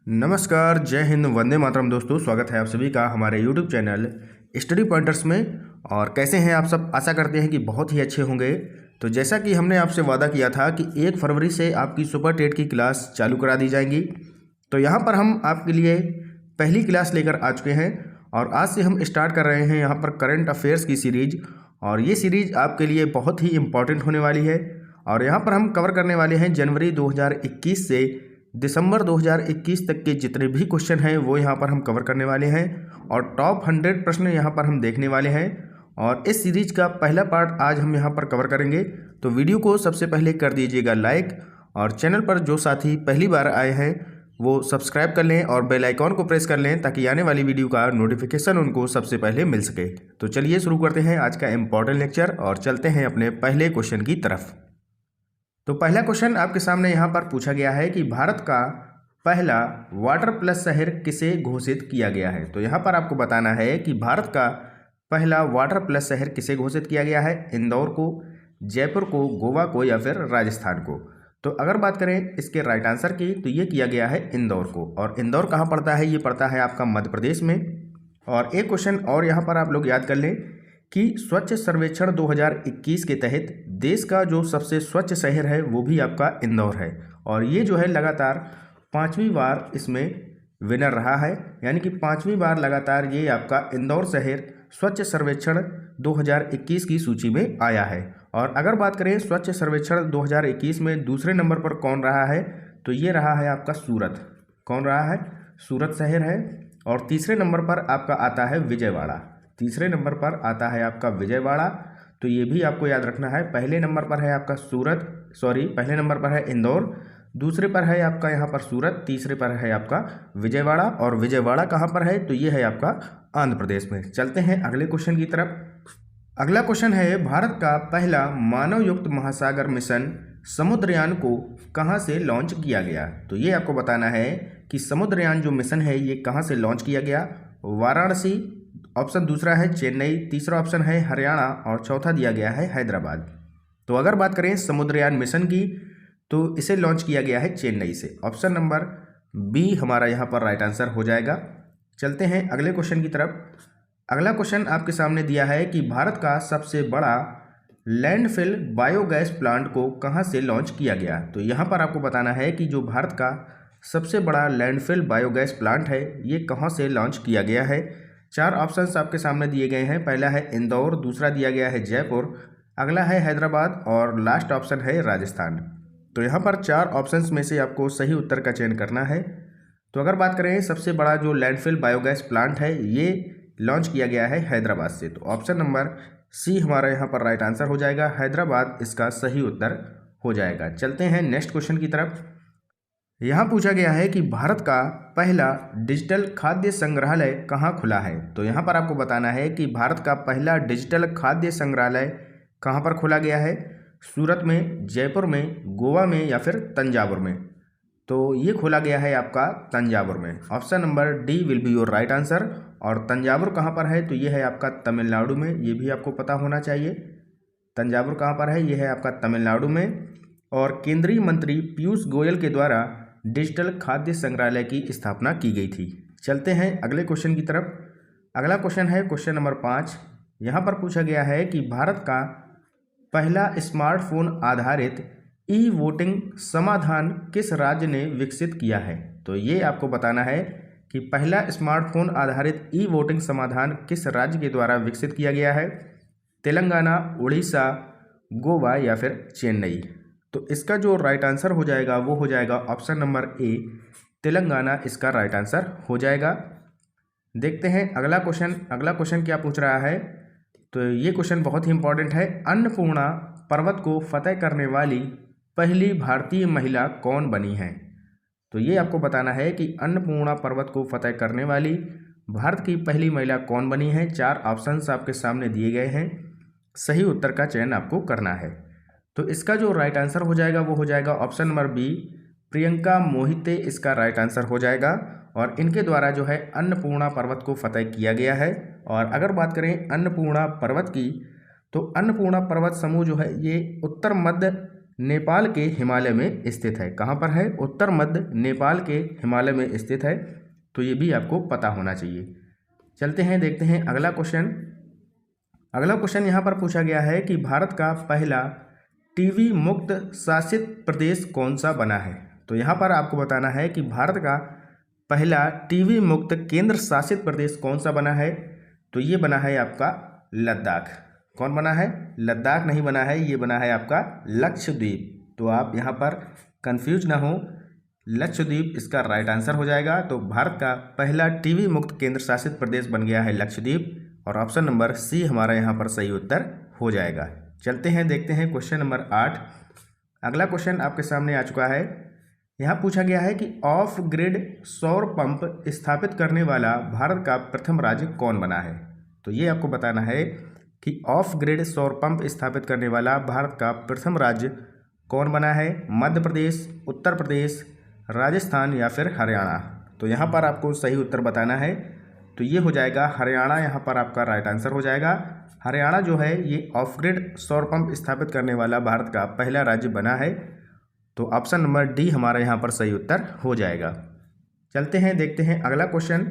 नमस्कार, जय हिंद, वंदे मातरम। दोस्तों, स्वागत है आप सभी का हमारे YouTube चैनल स्टडी पॉइंटर्स में। और कैसे हैं आप सब? आशा करते हैं कि बहुत ही अच्छे होंगे। तो जैसा कि हमने आपसे वादा किया था कि 1 फरवरी से आपकी सुपर टेट की क्लास चालू करा दी जाएंगी, तो यहाँ पर हम आपके लिए पहली क्लास लेकर आ चुके हैं। और आज से हम स्टार्ट कर रहे हैं यहाँ पर करंट अफेयर्स की सीरीज। और ये सीरीज आपके लिए बहुत ही इम्पॉर्टेंट होने वाली है। और यहाँ पर हम कवर करने वाले हैं जनवरी 2021 से दिसंबर 2021 तक के जितने भी क्वेश्चन हैं वो यहाँ पर हम कवर करने वाले हैं। और टॉप 100 प्रश्न यहाँ पर हम देखने वाले हैं। और इस सीरीज का पहला पार्ट आज हम यहाँ पर कवर करेंगे। तो वीडियो को सबसे पहले कर दीजिएगा लाइक, और चैनल पर जो साथी पहली बार आए हैं वो सब्सक्राइब कर लें और बेल आइकॉन को प्रेस कर लें ताकि आने वाली वीडियो का नोटिफिकेशन उनको सबसे पहले मिल सके। तो चलिए शुरू करते हैं आज का इम्पॉर्टेंट लेक्चर और चलते हैं अपने पहले क्वेश्चन की तरफ। तो पहला क्वेश्चन आपके सामने यहाँ पर पूछा गया है कि भारत का पहला वाटर प्लस शहर किसे घोषित किया गया है। तो यहाँ पर आपको बताना है कि भारत का पहला वाटर प्लस शहर किसे घोषित किया गया है। इंदौर को, जयपुर को, गोवा को या फिर राजस्थान को। तो अगर बात करें इसके राइट आंसर की, तो ये किया गया है इंदौर को। और इंदौर कहाँ पड़ता है? ये पड़ता है आपका मध्य प्रदेश में। और एक क्वेश्चन और यहाँ पर आप लोग याद कर लें कि स्वच्छ सर्वेक्षण 2021 के तहत देश का जो सबसे स्वच्छ शहर है वो भी आपका इंदौर है। और ये जो है लगातार 5वीं बार इसमें विनर रहा है, यानी कि 5वीं बार लगातार ये आपका इंदौर शहर स्वच्छ सर्वेक्षण 2021 की सूची में आया है। और अगर बात करें स्वच्छ सर्वेक्षण 2021 में दूसरे नंबर पर कौन रहा है, तो ये रहा है आपका सूरत। कौन रहा है? सूरत शहर है। और तीसरे नंबर पर आपका आता है विजयवाड़ा। तीसरे नंबर पर आता है आपका विजयवाड़ा। तो ये भी आपको याद रखना है। पहले नंबर पर है आपका पहले नंबर पर है इंदौर, दूसरे पर है आपका यहाँ पर सूरत, तीसरे पर है आपका विजयवाड़ा। और विजयवाड़ा कहाँ पर है? तो ये है आपका आंध्र प्रदेश में। चलते हैं अगले क्वेश्चन की तरफ। अगला क्वेश्चन है, भारत का पहला मानव युक्त महासागर मिशन समुद्रयान को कहाँ से लॉन्च किया गया। तो ये आपको बताना है कि समुद्रयान जो मिशन है ये कहाँ से लॉन्च किया गया। वाराणसी, ऑप्शन दूसरा है चेन्नई, तीसरा ऑप्शन है हरियाणा और चौथा दिया गया है हैदराबाद। तो अगर बात करें समुद्रयान मिशन की, तो इसे लॉन्च किया गया है चेन्नई से। ऑप्शन नंबर बी हमारा यहाँ पर राइट आंसर हो जाएगा। चलते हैं अगले क्वेश्चन की तरफ। अगला क्वेश्चन आपके सामने दिया है कि भारत का सबसे बड़ा लैंडफिल बायोगैस प्लांट को कहाँ से लॉन्च किया गया। तो यहाँ पर आपको बताना है कि जो भारत का सबसे बड़ा लैंडफिल बायोगैस प्लांट है ये कहाँ से लॉन्च किया गया है। 4 ऑप्शंस आपके सामने दिए गए हैं। पहला है इंदौर, दूसरा दिया गया है जयपुर, अगला है हैदराबाद और लास्ट ऑप्शन है राजस्थान। तो यहाँ पर 4 ऑप्शंस में से आपको सही उत्तर का चयन करना है। तो अगर बात करें सबसे बड़ा जो लैंडफिल बायोगैस प्लांट है ये लॉन्च किया गया है हैदराबाद से। तो ऑप्शन नंबर सी हमारा यहाँ पर राइट आंसर हो जाएगा। हैदराबाद इसका सही उत्तर हो जाएगा। चलते हैं नेक्स्ट क्वेश्चन की तरफ। यहाँ पूछा गया है कि भारत का पहला डिजिटल खाद्य संग्रहालय कहाँ खुला है। तो यहाँ पर आपको बताना है कि भारत का पहला डिजिटल खाद्य संग्रहालय कहाँ पर खोला गया है। सूरत में, जयपुर में, गोवा में या फिर तंजावुर में। तो ये खोला गया है आपका तंजावुर में। Option number D will be your right answer. और तंजावुर कहाँ पर है? तो ये है आपका तमिलनाडु में। ये भी आपको पता होना चाहिए। तंजावुर कहाँ पर है? ये है आपका तमिलनाडु में। और केंद्रीय मंत्री पीयूष गोयल के द्वारा डिजिटल खाद्य संग्रहालय की स्थापना की गई थी। चलते हैं अगले क्वेश्चन की तरफ। अगला क्वेश्चन है क्वेश्चन नंबर 5। यहाँ पर पूछा गया है कि भारत का पहला स्मार्टफोन आधारित ई वोटिंग समाधान किस राज्य ने विकसित किया है। तो ये आपको बताना है कि पहला स्मार्टफोन आधारित ई वोटिंग समाधान किस राज्य के द्वारा विकसित किया गया है। तेलंगाना, उड़ीसा, गोवा या फिर चेन्नई। तो इसका जो राइट आंसर हो जाएगा वो हो जाएगा ऑप्शन नंबर ए, तेलंगाना इसका राइट आंसर हो जाएगा। देखते हैं अगला क्वेश्चन क्या पूछ रहा है। तो ये क्वेश्चन बहुत ही इंपॉर्टेंट है। अन्नपूर्णा पर्वत को फतेह करने वाली पहली भारतीय महिला कौन बनी है। तो ये आपको बताना है कि अन्नपूर्णा पर्वत को फतेह करने वाली भारत की पहली महिला कौन बनी है। 4 ऑप्शंस आपके सामने दिए गए हैं। सही उत्तर का चयन आपको करना है। तो इसका जो राइट आंसर हो जाएगा वो हो जाएगा option number B, Priyanka Mohite इसका राइट आंसर हो जाएगा। और इनके द्वारा जो है अन्नपूर्णा पर्वत को फतेह किया गया है। और अगर बात करें अन्नपूर्णा पर्वत की, तो अन्नपूर्णा पर्वत समूह जो है ये उत्तर मध्य नेपाल के हिमालय में स्थित है। कहाँ पर है? उत्तर मध्य नेपाल के हिमालय में स्थित है। तो ये भी आपको पता होना चाहिए। चलते हैं, देखते हैं अगला क्वेश्चन। अगला क्वेश्चन यहाँ पर पूछा गया है कि भारत का पहला टीबी मुक्त शासित प्रदेश कौन सा बना है। तो यहाँ पर आपको बताना है कि भारत का पहला टीबी मुक्त केंद्र शासित प्रदेश कौन सा बना है। तो ये बना है आपका लद्दाख। कौन बना है? लद्दाख नहीं बना है, ये बना है आपका लक्षद्वीप। तो आप यहाँ पर कंफ्यूज ना हो, लक्षद्वीप इसका राइट आंसर हो जाएगा। तो भारत का पहला टीबी मुक्त केंद्र शासित प्रदेश बन गया है लक्षद्वीप, और ऑप्शन नंबर सी हमारा यहाँ पर सही उत्तर हो जाएगा। चलते हैं, देखते हैं क्वेश्चन नंबर 8। अगला क्वेश्चन आपके सामने आ चुका है। यहाँ पूछा गया है कि ऑफ ग्रिड सौर पंप स्थापित करने वाला भारत का प्रथम राज्य कौन बना है। तो ये आपको बताना है कि ऑफ ग्रिड सौर पंप स्थापित करने वाला भारत का प्रथम राज्य कौन बना है। मध्य प्रदेश, उत्तर प्रदेश, राजस्थान या फिर हरियाणा। तो यहाँ पर आपको सही उत्तर बताना है। तो ये हो जाएगा हरियाणा, यहाँ पर आपका राइट आंसर हो जाएगा। हरियाणा जो है ये ऑफ ग्रिड सौर पंप स्थापित करने वाला भारत का पहला राज्य बना है। तो ऑप्शन नंबर डी हमारा यहाँ पर सही उत्तर हो जाएगा। चलते हैं, देखते हैं अगला क्वेश्चन।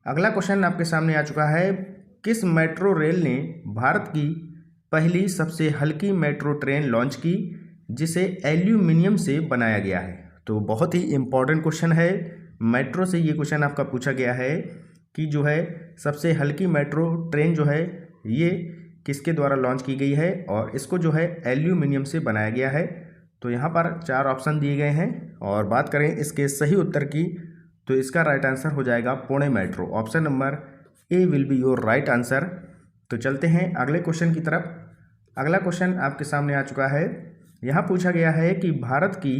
अगला क्वेश्चन आपके सामने आ चुका है। किस मेट्रो रेल ने भारत की पहली सबसे हल्की मेट्रो ट्रेन लॉन्च की जिसे एल्यूमिनियम से बनाया गया है। तो बहुत ही इम्पॉर्टेंट क्वेश्चन है। मेट्रो से ये क्वेश्चन आपका पूछा गया है कि जो है सबसे हल्की मेट्रो ट्रेन जो है ये किसके द्वारा लॉन्च की गई है, और इसको जो है एल्यूमिनियम से बनाया गया है। तो यहाँ पर 4 ऑप्शन दिए गए हैं, और बात करें इसके सही उत्तर की तो इसका राइट आंसर हो जाएगा Pune metro. Option number A will be your right answer. तो चलते हैं अगले क्वेश्चन की तरफ। अगला क्वेश्चन आपके सामने आ चुका है। यहाँ पूछा गया है कि भारत की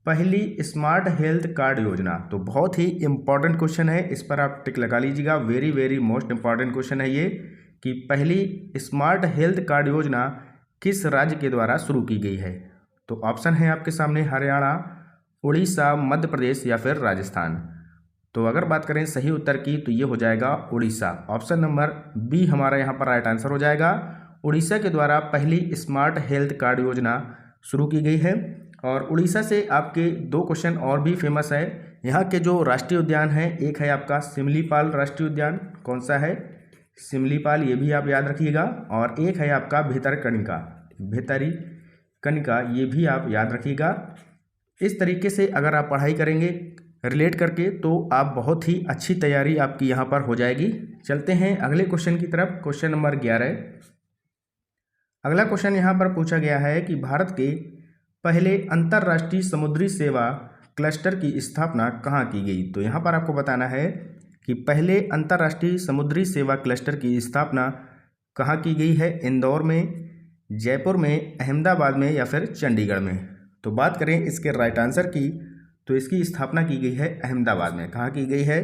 पहली स्मार्ट हेल्थ कार्ड योजना। तो बहुत ही इंपॉर्टेंट क्वेश्चन है, इस पर आप टिक लगा लीजिएगा। Very very most important question है ये कि पहली स्मार्ट हेल्थ कार्ड योजना किस राज्य के द्वारा शुरू की गई है। तो ऑप्शन है आपके सामने हरियाणा, उड़ीसा, मध्य प्रदेश या फिर राजस्थान। तो अगर बात करें सही उत्तर की तो ये हो जाएगा उड़ीसा। ऑप्शन नंबर बी हमारा यहाँ पर राइट आंसर हो जाएगा। उड़ीसा के द्वारा पहली स्मार्ट हेल्थ कार्ड योजना शुरू की गई है। और उड़ीसा से आपके 2 क्वेश्चन और भी फेमस है। यहाँ के जो राष्ट्रीय उद्यान है, एक है आपका सिमलीपाल राष्ट्रीय उद्यान। कौन सा है? सिमलीपाल, ये भी आप याद रखिएगा। और एक है आपका भितरकनिका, भितरकनिका, ये भी आप याद रखिएगा। इस तरीके से अगर आप पढ़ाई करेंगे रिलेट करके तो आप बहुत ही अच्छी तैयारी आपकी यहाँ पर हो जाएगी। चलते हैं अगले क्वेश्चन की तरफ। Question number 11। अगला क्वेश्चन यहाँ पर पूछा गया है कि भारत के पहले अंतर्राष्ट्रीय समुद्री सेवा क्लस्टर की स्थापना कहाँ की गई। तो यहाँ पर आपको बताना है कि पहले अंतर्राष्ट्रीय समुद्री सेवा क्लस्टर की स्थापना कहाँ की गई है। इंदौर में, जयपुर में, अहमदाबाद में या फिर चंडीगढ़ में। तो बात करें इसके राइट आंसर की तो इसकी स्थापना की गई है अहमदाबाद में। कहाँ की गई है?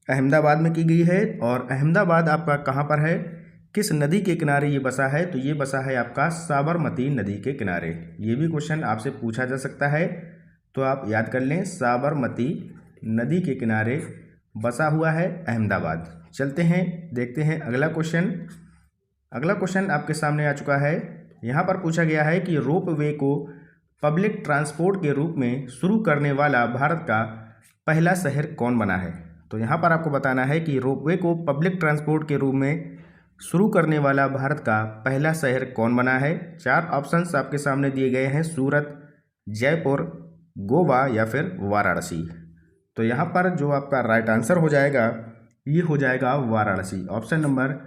अहमदाबाद में की गई है। और अहमदाबाद आपका कहाँ पर है, किस नदी के किनारे ये बसा है? तो ये बसा है आपका साबरमती नदी के किनारे। ये भी क्वेश्चन आपसे पूछा जा सकता है, तो आप याद कर लें, साबरमती नदी के किनारे बसा हुआ है अहमदाबाद। चलते हैं, देखते हैं अगला क्वेश्चन। अगला क्वेश्चन आपके सामने आ चुका है। यहाँ पर पूछा गया है कि रोपवे को पब्लिक ट्रांसपोर्ट के रूप में शुरू करने वाला भारत का पहला शहर कौन बना है। तो यहाँ पर आपको बताना है कि रोपवे को पब्लिक ट्रांसपोर्ट के रूप में शुरू करने वाला भारत का पहला शहर कौन बना है। 4 ऑप्शंस आपके सामने दिए गए हैं, सूरत, जयपुर, गोवा या फिर वाराणसी। तो यहाँ पर जो आपका राइट आंसर हो जाएगा ये हो जाएगा वाराणसी। ऑप्शन नंबर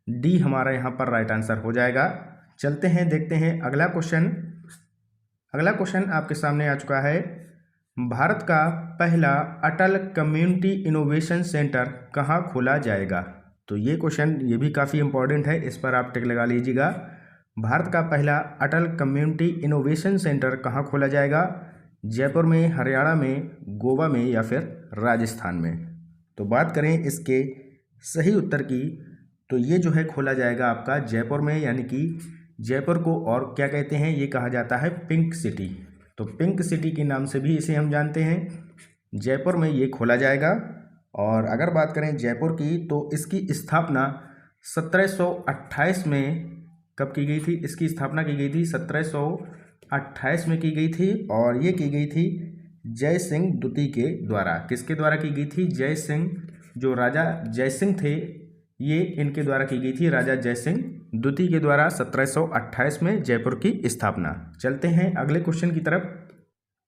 डी हमारा यहाँ पर राइट आंसर हो जाएगा। चलते हैं, देखते हैं अगला क्वेश्चन। अगला क्वेश्चन आपके सामने आ चुका है। भारत का पहला अटल कम्युनिटी इनोवेशन सेंटर कहाँ खोला जाएगा। तो ये क्वेश्चन ये भी काफ़ी इंपॉर्टेंट है, इस पर आप टिक लगा लीजिएगा। भारत का पहला अटल कम्युनिटी इनोवेशन सेंटर कहाँ खोला जाएगा? जयपुर में, हरियाणा में, गोवा में या फिर राजस्थान में। तो बात करें इसके सही उत्तर की तो ये जो है खोला जाएगा आपका जयपुर में, यानी कि जयपुर को और क्या कहते हैं, ये कहा जाता है पिंक सिटी। तो पिंक सिटी के नाम से भी इसे हम जानते हैं। जयपुर में ये खोला जाएगा। और अगर बात करें जयपुर की तो इसकी स्थापना 1728 में कब की गई थी? इसकी स्थापना की गई थी 1728 1928 में की गई थी और ये की गई थी जय सिंह द्वितीय के द्वारा। किसके द्वारा की गई थी? जय सिंह, जो राजा जय सिंह थे, ये इनके द्वारा की गई थी, राजा जय सिंह द्वितीय के द्वारा 1728 में जयपुर की स्थापना। चलते हैं अगले क्वेश्चन की तरफ।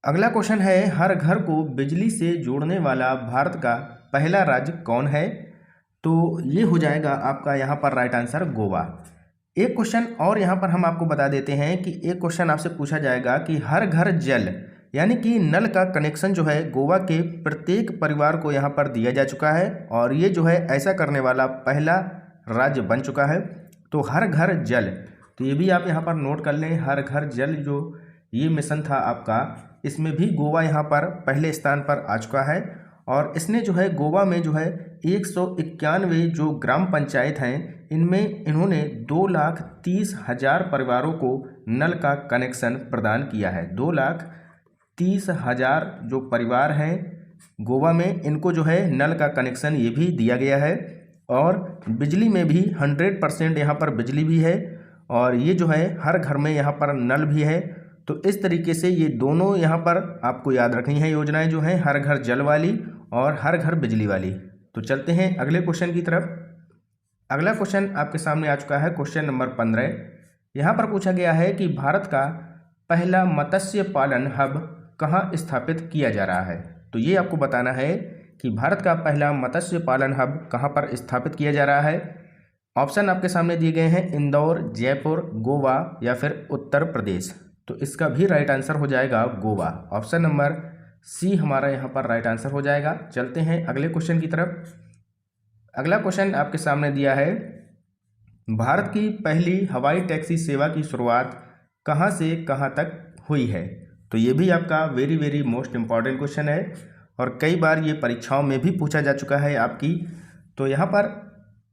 अगला क्वेश्चन है, हर घर को बिजली से जोड़ने वाला भारत का पहला राज्य कौन है? तो ये हो जाएगा आपका यहाँ पर राइट आंसर गोवा। एक क्वेश्चन और यहाँ पर हम आपको बता देते हैं कि एक क्वेश्चन आपसे पूछा जाएगा कि हर घर जल यानी कि नल का कनेक्शन जो है गोवा के प्रत्येक परिवार को यहाँ पर दिया जा चुका है और ये जो है ऐसा करने वाला पहला राज्य बन चुका है। तो हर घर जल, तो ये भी आप यहाँ पर नोट कर लें, हर घर जल जो ये मिशन था आपका, इसमें भी गोवा यहाँ पर पहले स्थान पर आ चुका है और इसने जो है गोवा में जो है 191 जो ग्राम पंचायत हैं इनमें इन्होंने 2,30,000 परिवारों को नल का कनेक्शन प्रदान किया है। 2,30,000 जो परिवार हैं गोवा में, इनको जो है नल का कनेक्शन ये भी दिया गया है और बिजली में भी 100% यहाँ पर बिजली भी है और ये जो है हर घर में यहाँ पर नल भी है। तो इस तरीके से ये दोनों यहाँ पर आपको याद रखनी है योजनाएं जो हैं, हर घर जल वाली और हर घर बिजली वाली। तो चलते हैं अगले क्वेश्चन की तरफ। अगला क्वेश्चन आपके सामने आ चुका है, क्वेश्चन नंबर 15। यहाँ पर पूछा गया है कि भारत का पहला मत्स्य पालन हब कहाँ स्थापित किया जा रहा है? तो ये आपको बताना है कि भारत का पहला मत्स्य पालन हब कहाँ पर स्थापित किया जा रहा है। ऑप्शन आपके सामने दिए गए हैं, इंदौर, जयपुर, गोवा या फिर उत्तर प्रदेश। तो इसका भी राइट आंसर हो जाएगा गोवा। ऑप्शन नंबर सी हमारा यहाँ पर राइट आंसर हो जाएगा। चलते हैं अगले क्वेश्चन की तरफ। अगला क्वेश्चन आपके सामने दिया है, भारत की पहली हवाई टैक्सी सेवा की शुरुआत कहाँ से कहाँ तक हुई है? तो ये भी आपका वेरी मोस्ट इम्पॉर्टेंट क्वेश्चन है और कई बार ये परीक्षाओं में भी पूछा जा चुका है आपकी। तो यहाँ पर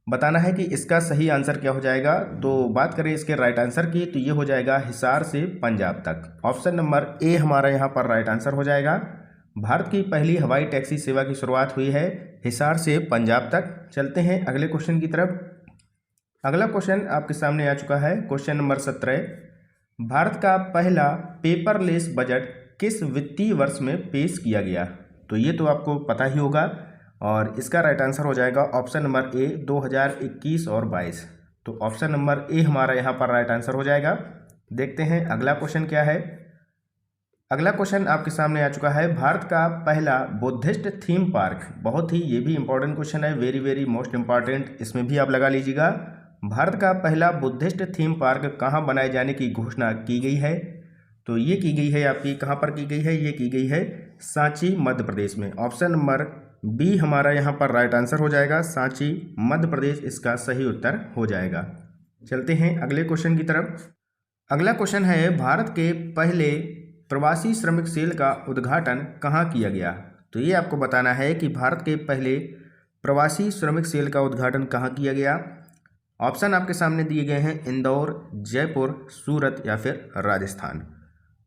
बताना है कि इसका सही आंसर क्या हो जाएगा। तो बात करें इसके राइट आंसर की, तो ये हो जाएगा हिसार से पंजाब तक। ऑप्शन नंबर ए हमारा यहाँ पर राइट आंसर हो जाएगा। भारत की पहली हवाई टैक्सी सेवा की शुरुआत हुई है हिसार से पंजाब तक। चलते हैं अगले क्वेश्चन की तरफ। अगला क्वेश्चन आपके सामने आ चुका है, क्वेश्चन नंबर 17। भारत का पहला पेपरलेस बजट किस वित्तीय वर्ष में पेश किया गया? तो ये तो आपको पता ही होगा और इसका राइट आंसर हो जाएगा ऑप्शन नंबर ए 2021 और 22। तो ऑप्शन नंबर ए हमारा यहाँ पर राइट आंसर हो जाएगा। देखते हैं अगला क्वेश्चन क्या है। अगला क्वेश्चन आपके सामने आ चुका है, भारत का पहला बुद्धिस्ट थीम पार्क, बहुत ही ये भी इंपॉर्टेंट क्वेश्चन है, वेरी मोस्ट इंपॉर्टेंट, इसमें भी आप लगा लीजिएगा। भारत का पहला बुद्धिस्ट थीम पार्क कहाँ बनाए जाने की घोषणा की गई है? तो ये की गई है आपकी, कहाँ पर की गई है? ये की गई है सांची मध्य प्रदेश में। ऑप्शन नंबर बी हमारा यहाँ पर राइट आंसर हो जाएगा, सांची मध्य प्रदेश इसका सही उत्तर हो जाएगा। चलते हैं अगले क्वेश्चन की तरफ। अगला क्वेश्चन है, भारत के पहले प्रवासी श्रमिक सेल का उद्घाटन कहाँ किया गया? तो ये आपको बताना है कि भारत के पहले प्रवासी श्रमिक सेल का उद्घाटन कहाँ किया गया। ऑप्शन आपके सामने दिए गए हैं, इंदौर, जयपुर, सूरत या फिर राजस्थान।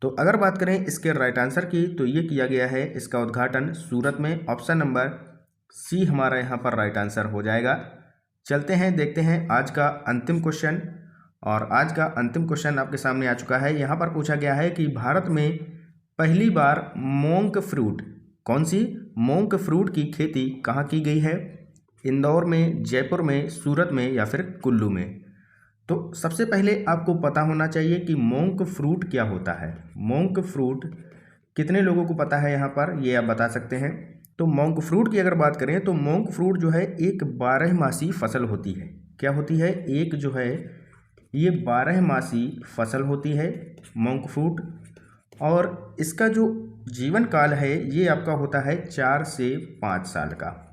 तो अगर बात करें इसके राइट आंसर की, तो ये किया गया है इसका उद्घाटन सूरत में। ऑप्शन नंबर सी हमारा यहाँ पर राइट आंसर हो जाएगा। चलते हैं, देखते हैं आज का अंतिम क्वेश्चन और आज का अंतिम क्वेश्चन आपके सामने आ चुका है। यहाँ पर पूछा गया है कि भारत में पहली बार मोंक फ्रूट, कौन सी मोंक फ्रूट की खेती कहाँ की गई है? इंदौर में, जयपुर में, सूरत में या फिर कुल्लू में। तो सबसे पहले आपको पता होना चाहिए कि मोंक फ्रूट क्या होता है। मोंक फ्रूट कितने लोगों को पता है यहाँ पर, ये आप बता सकते हैं। तो मोंक फ्रूट की अगर बात करें तो मोंक फ्रूट जो है एक 12मासी फसल होती है। क्या होती है? एक जो है ये 12मासी फसल होती है मोंक फ्रूट और इसका जो जीवन काल है ये आपका होता है 4 से 5 साल का।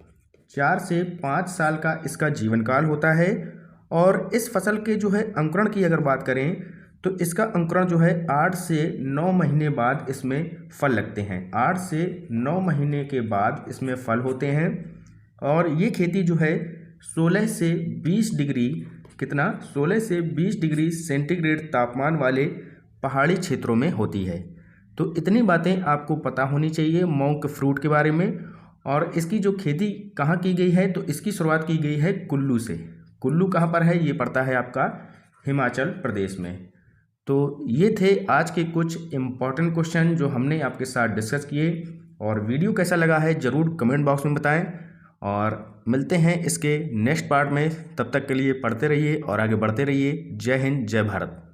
4 से 5 साल का इसका जीवन काल होता है और इस फसल के जो है अंकुरण की अगर बात करें तो इसका अंकुरण जो है 8 से 9 महीने बाद इसमें फल लगते हैं। 8 से 9 महीने के बाद इसमें फल होते हैं और ये खेती जो है 16 से 20 डिग्री, कितना, 16 से 20 डिग्री सेंटीग्रेड तापमान वाले पहाड़ी क्षेत्रों में होती है। तो इतनी बातें आपको पता होनी चाहिए मोंक फ्रूट के बारे में। और इसकी जो खेती कहाँ की गई है, तो इसकी शुरुआत की गई है कुल्लू से। कुल्लू कहाँ पर है? ये पड़ता है आपका हिमाचल प्रदेश में। तो ये थे आज के कुछ इम्पॉर्टेंट क्वेश्चन जो हमने आपके साथ डिस्कस किए, और वीडियो कैसा लगा है ज़रूर कमेंट बॉक्स में बताएं, और मिलते हैं इसके नेक्स्ट पार्ट में। तब तक के लिए पढ़ते रहिए और आगे बढ़ते रहिए। जय हिंद, जय भारत।